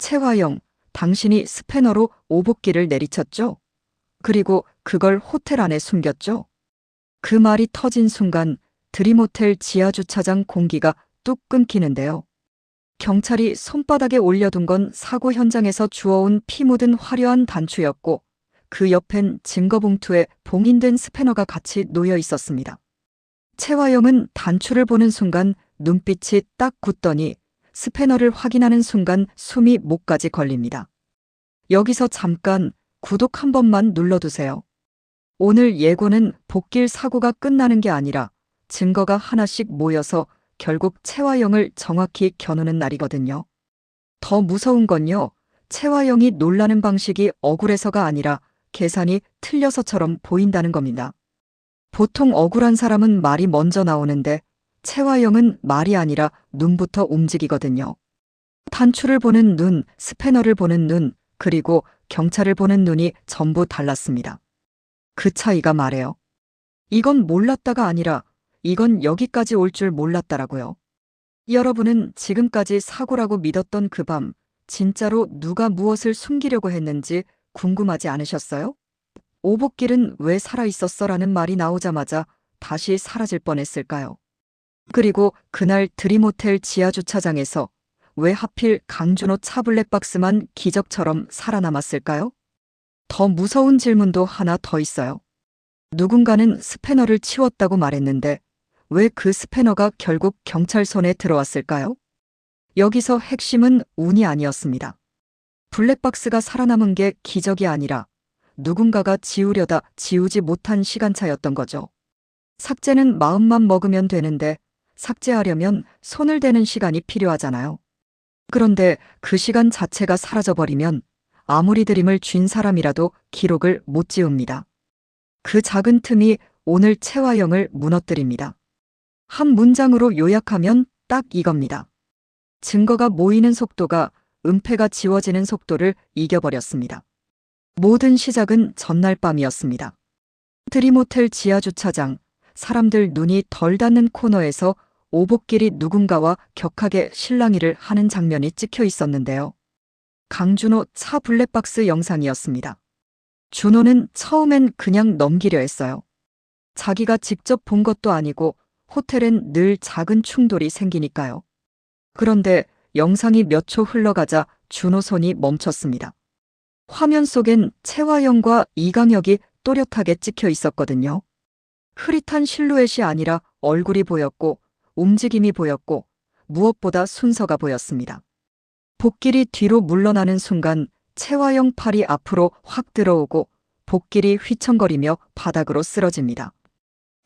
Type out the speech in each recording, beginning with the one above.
최화영, 당신이 스패너로 오복기를 내리쳤죠? 그리고 그걸 호텔 안에 숨겼죠? 그 말이 터진 순간 드림호텔 지하주차장 공기가 뚝 끊기는데요. 경찰이 손바닥에 올려둔 건 사고 현장에서 주워온 피 묻은 화려한 단추였고 그 옆엔 증거봉투에 봉인된 스패너가 같이 놓여 있었습니다. 최화영은 단추를 보는 순간 눈빛이 딱 굳더니 스패너를 확인하는 순간 숨이 목까지 걸립니다. 여기서 잠깐 구독 한 번만 눌러두세요. 오늘 예고는 복길 사고가 끝나는 게 아니라 증거가 하나씩 모여서 결국 최화영을 정확히 겨누는 날이거든요. 더 무서운 건요, 최화영이 놀라는 방식이 억울해서가 아니라 계산이 틀려서처럼 보인다는 겁니다. 보통 억울한 사람은 말이 먼저 나오는데 최화영은 말이 아니라 눈부터 움직이거든요. 단추를 보는 눈, 스패너를 보는 눈, 그리고 경찰을 보는 눈이 전부 달랐습니다. 그 차이가 말해요. 이건 몰랐다가 아니라 이건 여기까지 올 줄 몰랐다라고요. 여러분은 지금까지 사고라고 믿었던 그 밤, 진짜로 누가 무엇을 숨기려고 했는지 궁금하지 않으셨어요? 오복길은 왜 살아있었어라는 말이 나오자마자 다시 사라질 뻔했을까요? 그리고 그날 드림호텔 지하주차장에서 왜 하필 강준호 차 블랙박스만 기적처럼 살아남았을까요? 더 무서운 질문도 하나 더 있어요. 누군가는 스패너를 치웠다고 말했는데 왜 그 스패너가 결국 경찰 손에 들어왔을까요? 여기서 핵심은 운이 아니었습니다. 블랙박스가 살아남은 게 기적이 아니라 누군가가 지우려다 지우지 못한 시간차였던 거죠. 삭제는 마음만 먹으면 되는데 삭제하려면 손을 대는 시간이 필요하잖아요. 그런데 그 시간 자체가 사라져버리면 아무리 드림을 쥔 사람이라도 기록을 못 지웁니다. 그 작은 틈이 오늘 최화영을 무너뜨립니다. 한 문장으로 요약하면 딱 이겁니다. 증거가 모이는 속도가 은폐가 지워지는 속도를 이겨버렸습니다. 모든 시작은 전날 밤이었습니다. 드림호텔 지하주차장, 사람들 눈이 덜 닿는 코너에서 오복길이 누군가와 격하게 실랑이를 하는 장면이 찍혀 있었는데요. 강준호 차 블랙박스 영상이었습니다. 준호는 처음엔 그냥 넘기려 했어요. 자기가 직접 본 것도 아니고 호텔엔 늘 작은 충돌이 생기니까요. 그런데 영상이 몇 초 흘러가자 준호 손이 멈췄습니다. 화면 속엔 최화영과 이강혁이 또렷하게 찍혀 있었거든요. 흐릿한 실루엣이 아니라 얼굴이 보였고 움직임이 보였고 무엇보다 순서가 보였습니다. 복길이 뒤로 물러나는 순간 최화영 팔이 앞으로 확 들어오고 복길이 휘청거리며 바닥으로 쓰러집니다.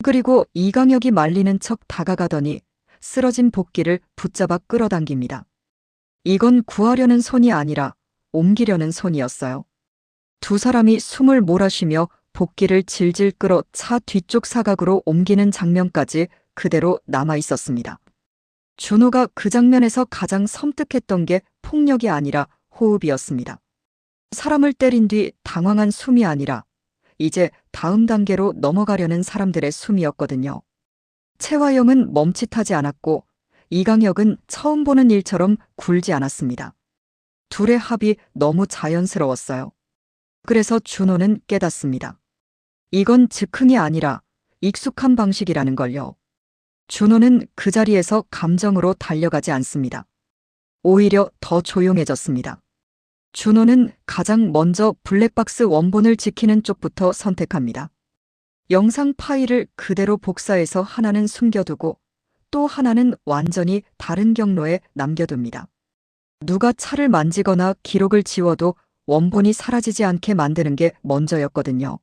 그리고 이강혁이 말리는 척 다가가더니 쓰러진 복길을 붙잡아 끌어당깁니다. 이건 구하려는 손이 아니라 옮기려는 손이었어요. 두 사람이 숨을 몰아쉬며 복길을 질질 끌어 차 뒤쪽 사각으로 옮기는 장면까지 그대로 남아 있었습니다. 준호가 그 장면에서 가장 섬뜩했던 게 폭력이 아니라 호흡이었습니다. 사람을 때린 뒤 당황한 숨이 아니라 이제 다음 단계로 넘어가려는 사람들의 숨이었거든요. 최화영은 멈칫하지 않았고 이강혁은 처음 보는 일처럼 굴지 않았습니다. 둘의 합이 너무 자연스러웠어요. 그래서 준호는 깨닫습니다. 이건 즉흥이 아니라 익숙한 방식이라는 걸요. 준호는 그 자리에서 감정으로 달려가지 않습니다. 오히려 더 조용해졌습니다. 준호는 가장 먼저 블랙박스 원본을 지키는 쪽부터 선택합니다. 영상 파일을 그대로 복사해서 하나는 숨겨두고 또 하나는 완전히 다른 경로에 남겨둡니다. 누가 차를 만지거나 기록을 지워도 원본이 사라지지 않게 만드는 게 먼저였거든요.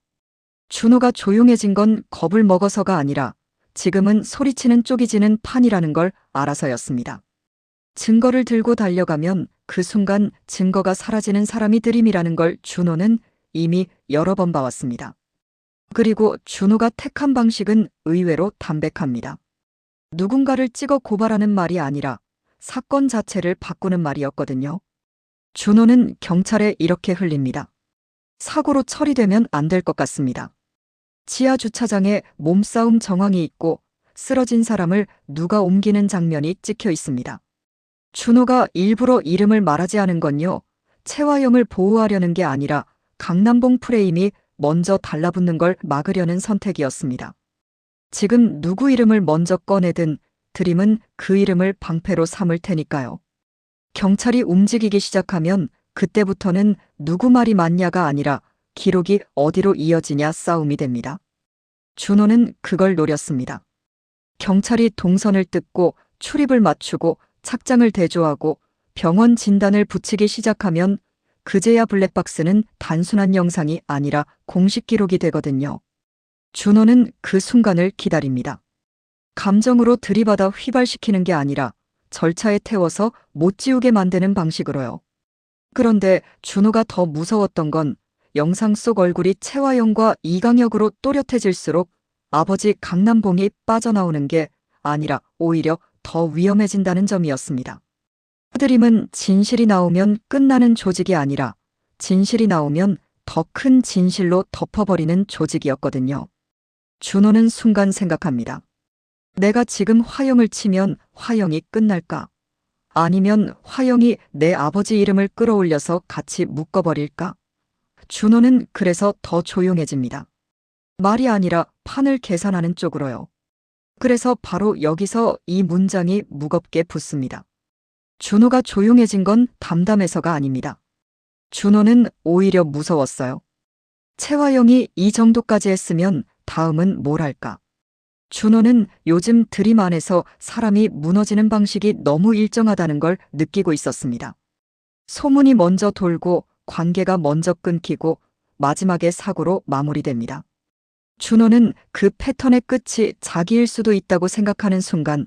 준호가 조용해진 건 겁을 먹어서가 아니라 지금은 소리치는 쪽이 지는 판이라는 걸 알아서였습니다. 증거를 들고 달려가면 그 순간 증거가 사라지는 사람이 드림이라는 걸 준호는 이미 여러 번 봐왔습니다. 그리고 준호가 택한 방식은 의외로 담백합니다. 누군가를 찍어 고발하는 말이 아니라 사건 자체를 바꾸는 말이었거든요. 준호는 경찰에 이렇게 흘립니다. 사고로 처리되면 안 될 것 같습니다. 지하 주차장에 몸싸움 정황이 있고 쓰러진 사람을 누가 옮기는 장면이 찍혀 있습니다. 준호가 일부러 이름을 말하지 않은 건요. 채화영을 보호하려는 게 아니라 강남봉 프레임이 먼저 달라붙는 걸 막으려는 선택이었습니다. 지금 누구 이름을 먼저 꺼내든 드림은 그 이름을 방패로 삼을 테니까요. 경찰이 움직이기 시작하면 그때부터는 누구 말이 맞냐가 아니라 기록이 어디로 이어지냐 싸움이 됩니다. 준호는 그걸 노렸습니다. 경찰이 동선을 뜯고 출입을 맞추고 착장을 대조하고 병원 진단을 붙이기 시작하면 그제야 블랙박스는 단순한 영상이 아니라 공식 기록이 되거든요. 준호는 그 순간을 기다립니다. 감정으로 들이받아 휘발시키는 게 아니라 절차에 태워서 못 지우게 만드는 방식으로요. 그런데 준호가 더 무서웠던 건 영상 속 얼굴이 채화영과 이강혁으로 또렷해질수록 아버지 강남봉이 빠져나오는 게 아니라 오히려 더 위험해진다는 점이었습니다. 드림은 진실이 나오면 끝나는 조직이 아니라 진실이 나오면 더 큰 진실로 덮어버리는 조직이었거든요. 준호는 순간 생각합니다. 내가 지금 화영을 치면 화영이 끝날까? 아니면 화영이 내 아버지 이름을 끌어올려서 같이 묶어버릴까? 준호는 그래서 더 조용해집니다. 말이 아니라 판을 계산하는 쪽으로요. 그래서 바로 여기서 이 문장이 무겁게 붙습니다. 준호가 조용해진 건 담담해서가 아닙니다. 준호는 오히려 무서웠어요. 채화영이 이 정도까지 했으면 다음은 뭘 할까? 준호는 요즘 드림 안에서 사람이 무너지는 방식이 너무 일정하다는 걸 느끼고 있었습니다. 소문이 먼저 돌고 관계가 먼저 끊기고 마지막에 사고로 마무리됩니다. 준호는 그 패턴의 끝이 자기일 수도 있다고 생각하는 순간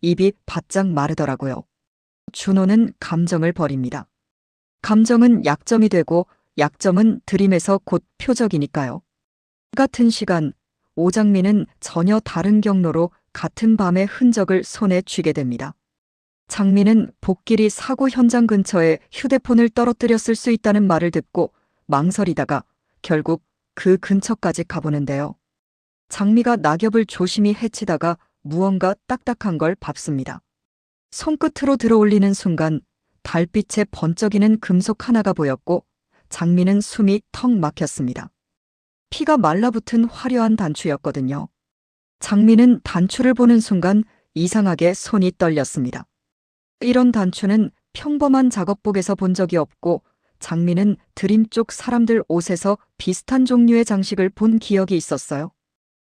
입이 바짝 마르더라고요. 준호는 감정을 버립니다. 감정은 약점이 되고 약점은 드림에서 곧 표적이니까요. 같은 시간 오장민은 전혀 다른 경로로 같은 밤의 흔적을 손에 쥐게 됩니다. 장민은 복길이 사고 현장 근처에 휴대폰을 떨어뜨렸을 수 있다는 말을 듣고 망설이다가 결국 그 근처까지 가보는데요. 장미가 낙엽을 조심히 헤치다가 무언가 딱딱한 걸 밟습니다. 손끝으로 들어올리는 순간 달빛에 번쩍이는 금속 하나가 보였고 장미는 숨이 턱 막혔습니다. 피가 말라붙은 화려한 단추였거든요. 장미는 단추를 보는 순간 이상하게 손이 떨렸습니다. 이런 단추는 평범한 작업복에서 본 적이 없고 장미는 드림 쪽 사람들 옷에서 비슷한 종류의 장식을 본 기억이 있었어요.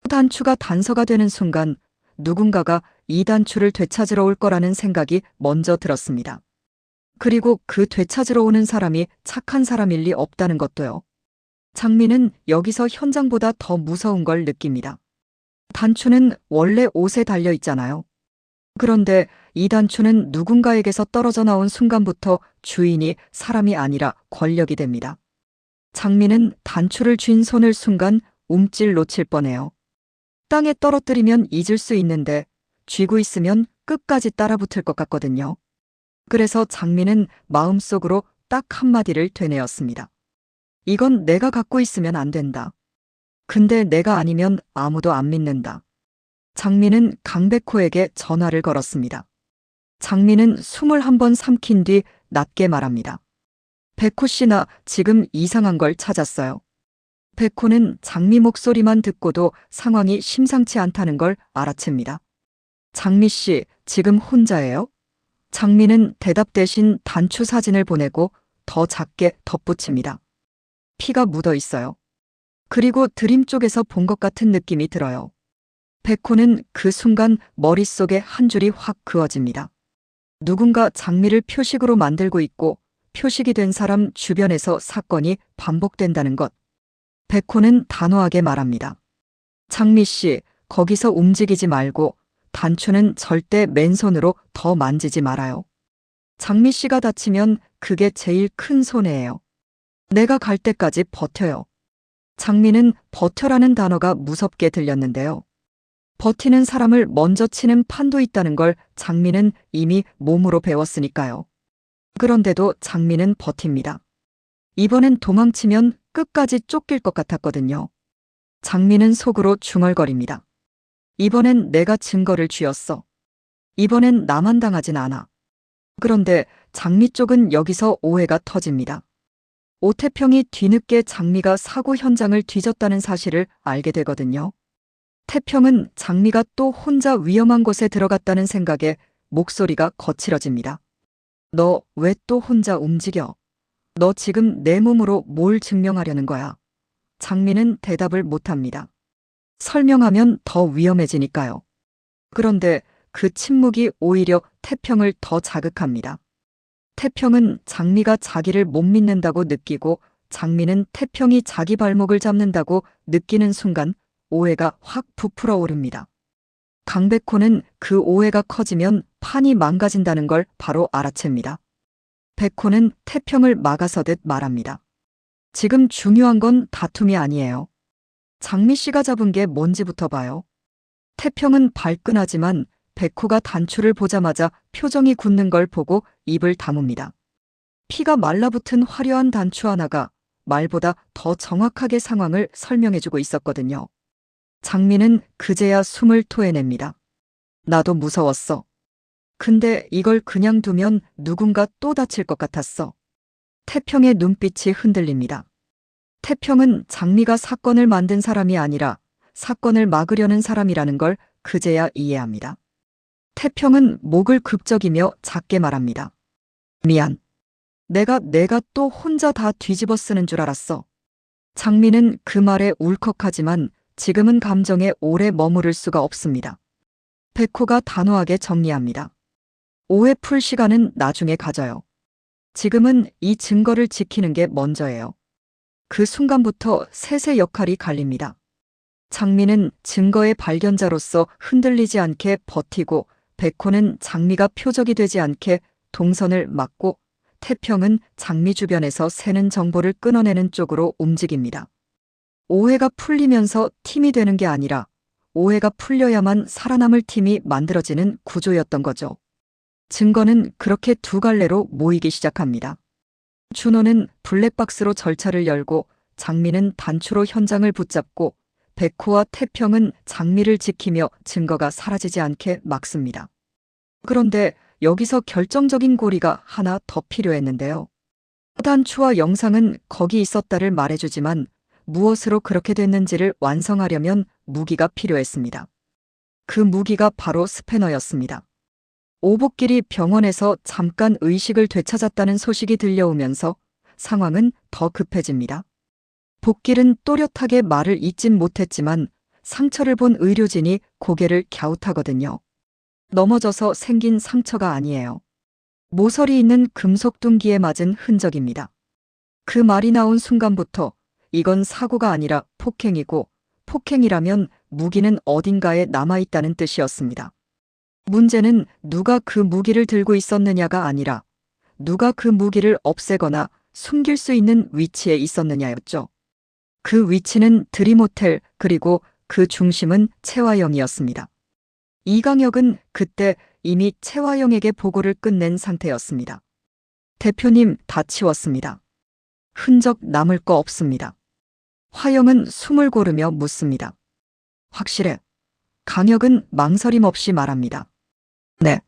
단추가 단서가 되는 순간 누군가가 이 단추를 되찾으러 올 거라는 생각이 먼저 들었습니다. 그리고 그 되찾으러 오는 사람이 착한 사람일 리 없다는 것도요. 장미는 여기서 현장보다 더 무서운 걸 느낍니다. 단추는 원래 옷에 달려 있잖아요. 그런데 이 단추는 누군가에게서 떨어져 나온 순간부터 주인이 사람이 아니라 권력이 됩니다. 장미는 단추를 쥔 손을 순간 움찔 놓칠 뻔해요. 땅에 떨어뜨리면 잊을 수 있는데 쥐고 있으면 끝까지 따라붙을 것 같거든요. 그래서 장미는 마음속으로 딱 한마디를 되뇌었습니다. 이건 내가 갖고 있으면 안 된다. 근데 내가 아니면 아무도 안 믿는다. 장미는 강백호에게 전화를 걸었습니다. 장미는 숨을 한번 삼킨 뒤 낮게 말합니다. 백호 씨, 나 지금 이상한 걸 찾았어요. 백호는 장미 목소리만 듣고도 상황이 심상치 않다는 걸 알아챕니다. 장미 씨, 지금 혼자예요? 장미는 대답 대신 단추 사진을 보내고 더 작게 덧붙입니다. 피가 묻어 있어요. 그리고 드림 쪽에서 본 것 같은 느낌이 들어요. 백호는 그 순간 머릿속에 한 줄이 확 그어집니다. 누군가 장미를 표식으로 만들고 있고 표식이 된 사람 주변에서 사건이 반복된다는 것. 백호는 단호하게 말합니다. 장미 씨, 거기서 움직이지 말고 단추는 절대 맨손으로 더 만지지 말아요. 장미 씨가 다치면 그게 제일 큰 손해예요. 내가 갈 때까지 버텨요. 장미는 버텨라는 단어가 무섭게 들렸는데요. 버티는 사람을 먼저 치는 판도 있다는 걸 장미는 이미 몸으로 배웠으니까요. 그런데도 장미는 버팁니다. 이번엔 도망치면 끝까지 쫓길 것 같았거든요. 장미는 속으로 중얼거립니다. 이번엔 내가 증거를 쥐었어. 이번엔 나만 당하진 않아. 그런데 장미 쪽은 여기서 오해가 터집니다. 오태평이 뒤늦게 장미가 사고 현장을 뒤졌다는 사실을 알게 되거든요. 태평은 장미가 또 혼자 위험한 곳에 들어갔다는 생각에 목소리가 거칠어집니다. 너 왜 또 혼자 움직여? 너 지금 내 몸으로 뭘 증명하려는 거야? 장미는 대답을 못합니다. 설명하면 더 위험해지니까요. 그런데 그 침묵이 오히려 태평을 더 자극합니다. 태평은 장미가 자기를 못 믿는다고 느끼고 장미는 태평이 자기 발목을 잡는다고 느끼는 순간 오해가 확 부풀어 오릅니다. 강백호는 그 오해가 커지면 판이 망가진다는 걸 바로 알아챕니다. 백호는 태평을 막아서듯 말합니다. 지금 중요한 건 다툼이 아니에요. 장미 씨가 잡은 게 뭔지부터 봐요. 태평은 발끈하지만 백호가 단추를 보자마자 표정이 굳는 걸 보고 입을 다뭅니다. 피가 말라붙은 화려한 단추 하나가 말보다 더 정확하게 상황을 설명해주고 있었거든요. 장미는 그제야 숨을 토해냅니다. 나도 무서웠어. 근데 이걸 그냥 두면 누군가 또 다칠 것 같았어. 태평의 눈빛이 흔들립니다. 태평은 장미가 사건을 만든 사람이 아니라 사건을 막으려는 사람이라는 걸 그제야 이해합니다. 태평은 목을 급적이며 작게 말합니다. 미안. 내가 또 혼자 다 뒤집어 쓰는 줄 알았어. 장미는 그 말에 울컥하지만 지금은 감정에 오래 머무를 수가 없습니다. 백호가 단호하게 정리합니다. 오해 풀 시간은 나중에 가져요. 지금은 이 증거를 지키는 게 먼저예요. 그 순간부터 셋의 역할이 갈립니다. 장미는 증거의 발견자로서 흔들리지 않게 버티고 백호는 장미가 표적이 되지 않게 동선을 막고 태평은 장미 주변에서 새는 정보를 끊어내는 쪽으로 움직입니다. 오해가 풀리면서 팀이 되는 게 아니라 오해가 풀려야만 살아남을 팀이 만들어지는 구조였던 거죠. 증거는 그렇게 두 갈래로 모이기 시작합니다. 준호는 블랙박스로 절차를 열고 장미는 단추로 현장을 붙잡고 백호와 태평은 장미를 지키며 증거가 사라지지 않게 막습니다. 그런데 여기서 결정적인 고리가 하나 더 필요했는데요. 단추와 영상은 거기 있었다를 말해주지만 무엇으로 그렇게 됐는지를 완성하려면 무기가 필요했습니다. 그 무기가 바로 스패너였습니다. 오복길이 병원에서 잠깐 의식을 되찾았다는 소식이 들려오면서 상황은 더 급해집니다. 복길은 또렷하게 말을 잇진 못했지만 상처를 본 의료진이 고개를 갸웃하거든요. 넘어져서 생긴 상처가 아니에요. 모서리 있는 금속 둥기에 맞은 흔적입니다. 그 말이 나온 순간부터 이건 사고가 아니라 폭행이고 폭행이라면 무기는 어딘가에 남아있다는 뜻이었습니다. 문제는 누가 그 무기를 들고 있었느냐가 아니라 누가 그 무기를 없애거나 숨길 수 있는 위치에 있었느냐였죠. 그 위치는 드림호텔 그리고 그 중심은 채화영이었습니다. 이강혁은 그때 이미 채화영에게 보고를 끝낸 상태였습니다. 대표님 다 치웠습니다. 흔적 남을 거 없습니다. 화영은 숨을 고르며 묻습니다. 확실해. 강혁은 망설임 없이 말합니다. 네.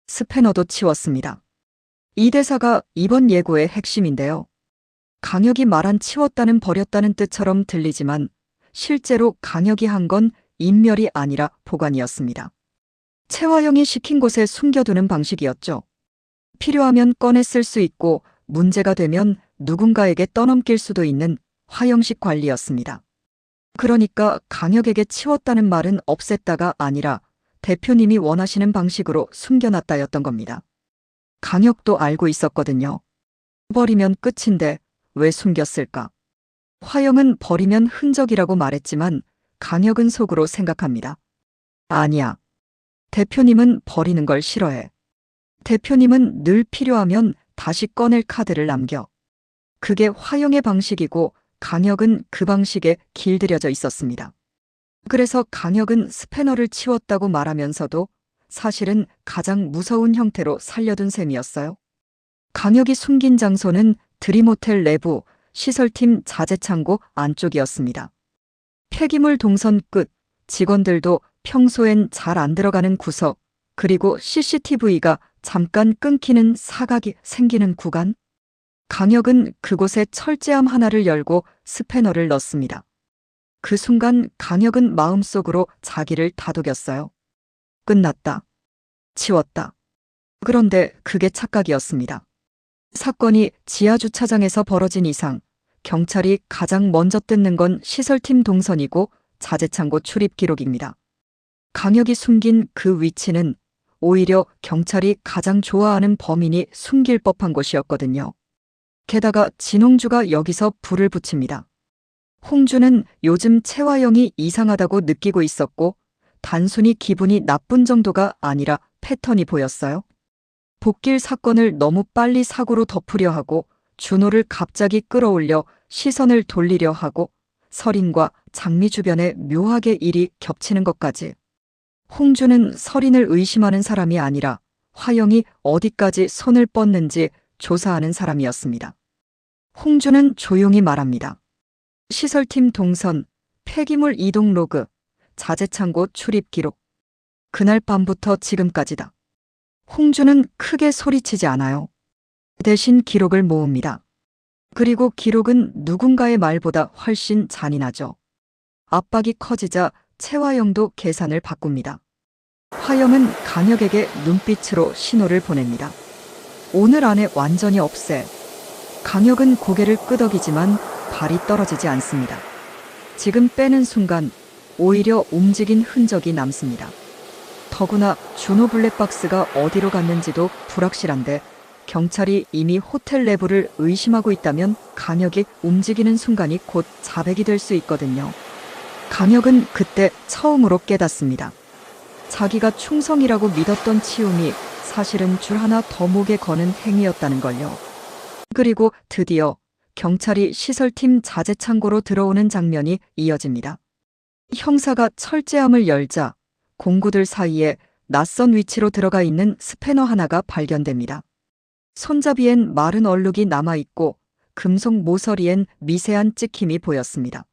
스패너도 치웠습니다. 이 대사가 이번 예고의 핵심인데요. 강혁이 말한 치웠다는 버렸다는 뜻처럼 들리지만 실제로 강혁이 한 건 인멸이 아니라 보관이었습니다. 채화영이 시킨 곳에 숨겨두는 방식이었죠. 필요하면 꺼내 쓸 수 있고 문제가 되면 누군가에게 떠넘길 수도 있는 화형식 관리였습니다. 그러니까 강혁에게 치웠다는 말은 없앴다가 아니라 대표님이 원하시는 방식으로 숨겨놨다였던 겁니다. 강혁도 알고 있었거든요. 버리면 끝인데 왜 숨겼을까? 화영은 버리면 흔적이라고 말했지만 강혁은 속으로 생각합니다. 아니야. 대표님은 버리는 걸 싫어해. 대표님은 늘 필요하면 다시 꺼낼 카드를 남겨. 그게 화영의 방식이고 강혁은 그 방식에 길들여져 있었습니다. 그래서 강혁은 스패너를 치웠다고 말하면서도 사실은 가장 무서운 형태로 살려둔 셈이었어요. 강혁이 숨긴 장소는 드림호텔 내부 시설팀 자재창고 안쪽이었습니다. 폐기물 동선 끝, 직원들도 평소엔 잘 안 들어가는 구석, 그리고 CCTV가 잠깐 끊기는 사각이 생기는 구간. 강혁은 그곳에 철제함 하나를 열고 스패너를 넣습니다. 그 순간 강혁은 마음속으로 자기를 다독였어요. 끝났다. 치웠다. 그런데 그게 착각이었습니다. 사건이 지하주차장에서 벌어진 이상 경찰이 가장 먼저 뜯는 건 시설팀 동선이고 자재창고 출입 기록입니다. 강혁이 숨긴 그 위치는 오히려 경찰이 가장 좋아하는 범인이 숨길 법한 곳이었거든요. 게다가 진홍주가 여기서 불을 붙입니다. 홍주는 요즘 채화영이 이상하다고 느끼고 있었고 단순히 기분이 나쁜 정도가 아니라 패턴이 보였어요. 복길 사건을 너무 빨리 사고로 덮으려 하고 준호를 갑자기 끌어올려 시선을 돌리려 하고 설인과 장미 주변에 묘하게 일이 겹치는 것까지. 홍주는 설인을 의심하는 사람이 아니라 화영이 어디까지 손을 뻗는지 조사하는 사람이었습니다. 홍주는 조용히 말합니다. 시설팀 동선, 폐기물 이동 로그, 자재창고 출입 기록. 그날 밤부터 지금까지다. 홍주는 크게 소리치지 않아요. 대신 기록을 모읍니다. 그리고 기록은 누군가의 말보다 훨씬 잔인하죠. 압박이 커지자 채화영도 계산을 바꿉니다. 화영은 강혁에게 눈빛으로 신호를 보냅니다. 오늘 안에 완전히 없애. 강혁은 고개를 끄덕이지만 발이 떨어지지 않습니다. 지금 빼는 순간 오히려 움직인 흔적이 남습니다. 더구나 준호 블랙박스가 어디로 갔는지도 불확실한데 경찰이 이미 호텔 내부를 의심하고 있다면 강혁이 움직이는 순간이 곧 자백이 될 수 있거든요. 강혁은 그때 처음으로 깨닫습니다. 자기가 충성이라고 믿었던 치움이 사실은 줄 하나 더 목에 거는 행위였다는 걸요. 그리고 드디어 경찰이 시설팀 자재창고로 들어오는 장면이 이어집니다. 형사가 철제함을 열자 공구들 사이에 낯선 위치로 들어가 있는 스패너 하나가 발견됩니다. 손잡이엔 마른 얼룩이 남아있고 금속 모서리엔 미세한 찍힘이 보였습니다.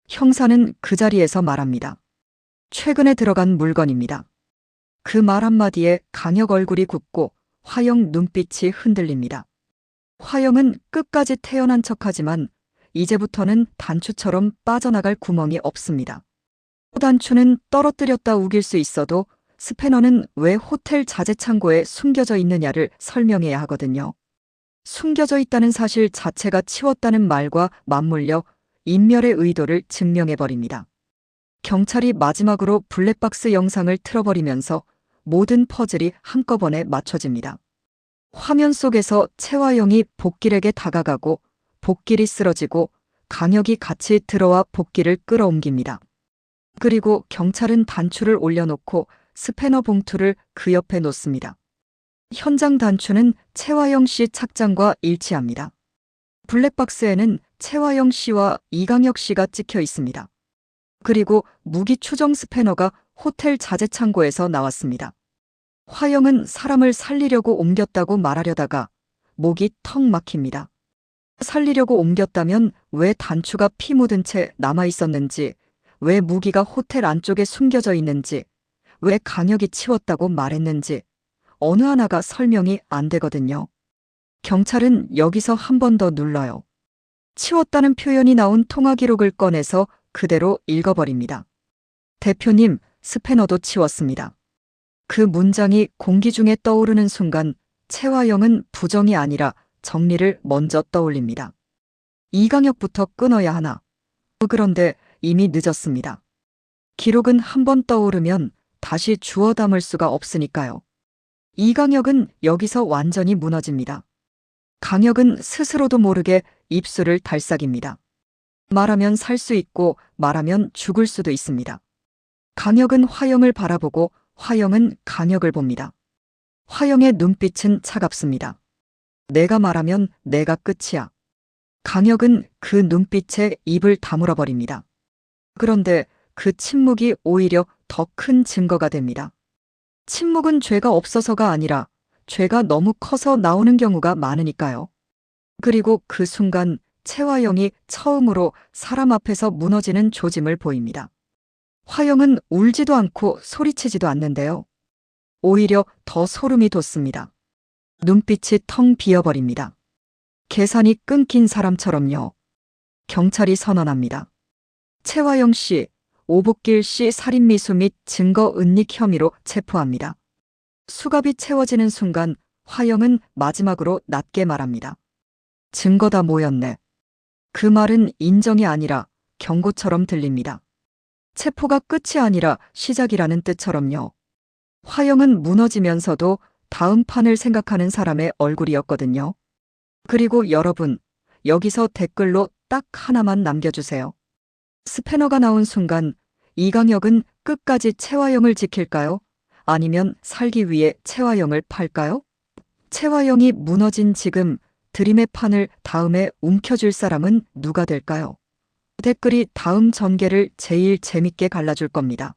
형사는 그 자리에서 말합니다. 최근에 들어간 물건입니다. 그 말 한마디에 강혁 얼굴이 굽고 화영 눈빛이 흔들립니다. 화영은 끝까지 태연한 척하지만 이제부터는 단추처럼 빠져나갈 구멍이 없습니다. 단추는 떨어뜨렸다 우길 수 있어도 스패너는 왜 호텔 자재창고에 숨겨져 있느냐를 설명해야 하거든요. 숨겨져 있다는 사실 자체가 치웠다는 말과 맞물려 인멸의 의도를 증명해버립니다. 경찰이 마지막으로 블랙박스 영상을 틀어버리면서 모든 퍼즐이 한꺼번에 맞춰집니다. 화면 속에서 채화영이 복길에게 다가가고 복길이 쓰러지고 강혁이 같이 들어와 복길을 끌어옮깁니다. 그리고 경찰은 단추를 올려놓고 스패너 봉투를 그 옆에 놓습니다. 현장 단추는 채화영 씨 착장과 일치합니다. 블랙박스에는 채화영 씨와 이강혁 씨가 찍혀 있습니다. 그리고 무기 추정 스패너가 호텔 자재창고에서 나왔습니다. 화영은 사람을 살리려고 옮겼다고 말하려다가 목이 턱 막힙니다. 살리려고 옮겼다면 왜 단추가 피 묻은 채 남아있었는지, 왜 무기가 호텔 안쪽에 숨겨져 있는지, 왜 강혁이 치웠다고 말했는지 어느 하나가 설명이 안 되거든요. 경찰은 여기서 한 번 더 눌러요. 치웠다는 표현이 나온 통화 기록을 꺼내서 그대로 읽어버립니다. 대표님, 스패너도 치웠습니다. 그 문장이 공기 중에 떠오르는 순간 채화영은 부정이 아니라 정리를 먼저 떠올립니다. 이강혁부터 끊어야 하나. 그런데 이미 늦었습니다. 기록은 한 번 떠오르면 다시 주워 담을 수가 없으니까요. 이강혁은 여기서 완전히 무너집니다. 강혁은 스스로도 모르게 입술을 달싹입니다. 말하면 살 수 있고 말하면 죽을 수도 있습니다. 강혁은 화영을 바라보고 화영은 강혁을 봅니다. 화영의 눈빛은 차갑습니다. 내가 말하면 내가 끝이야. 강혁은 그 눈빛에 입을 다물어 버립니다. 그런데 그 침묵이 오히려 더 큰 증거가 됩니다. 침묵은 죄가 없어서가 아니라 죄가 너무 커서 나오는 경우가 많으니까요. 그리고 그 순간 채화영이 처음으로 사람 앞에서 무너지는 조짐을 보입니다. 화영은 울지도 않고 소리치지도 않는데요. 오히려 더 소름이 돋습니다. 눈빛이 텅 비어버립니다. 계산이 끊긴 사람처럼요. 경찰이 선언합니다. 최화영 씨, 오복길 씨 살인미수 및 증거 은닉 혐의로 체포합니다. 수갑이 채워지는 순간 화영은 마지막으로 낮게 말합니다. 증거 다 모였네. 그 말은 인정이 아니라 경고처럼 들립니다. 체포가 끝이 아니라 시작이라는 뜻처럼요. 화영은 무너지면서도 다음 판을 생각하는 사람의 얼굴이었거든요. 그리고 여러분, 여기서 댓글로 딱 하나만 남겨주세요. 스패너가 나온 순간 이강혁은 끝까지 최화영을 지킬까요? 아니면 살기 위해 최화영을 팔까요? 최화영이 무너진 지금 드림의 판을 다음에 움켜쥘 사람은 누가 될까요? 댓글이 다음 전개를 제일 재밌게 갈라줄 겁니다.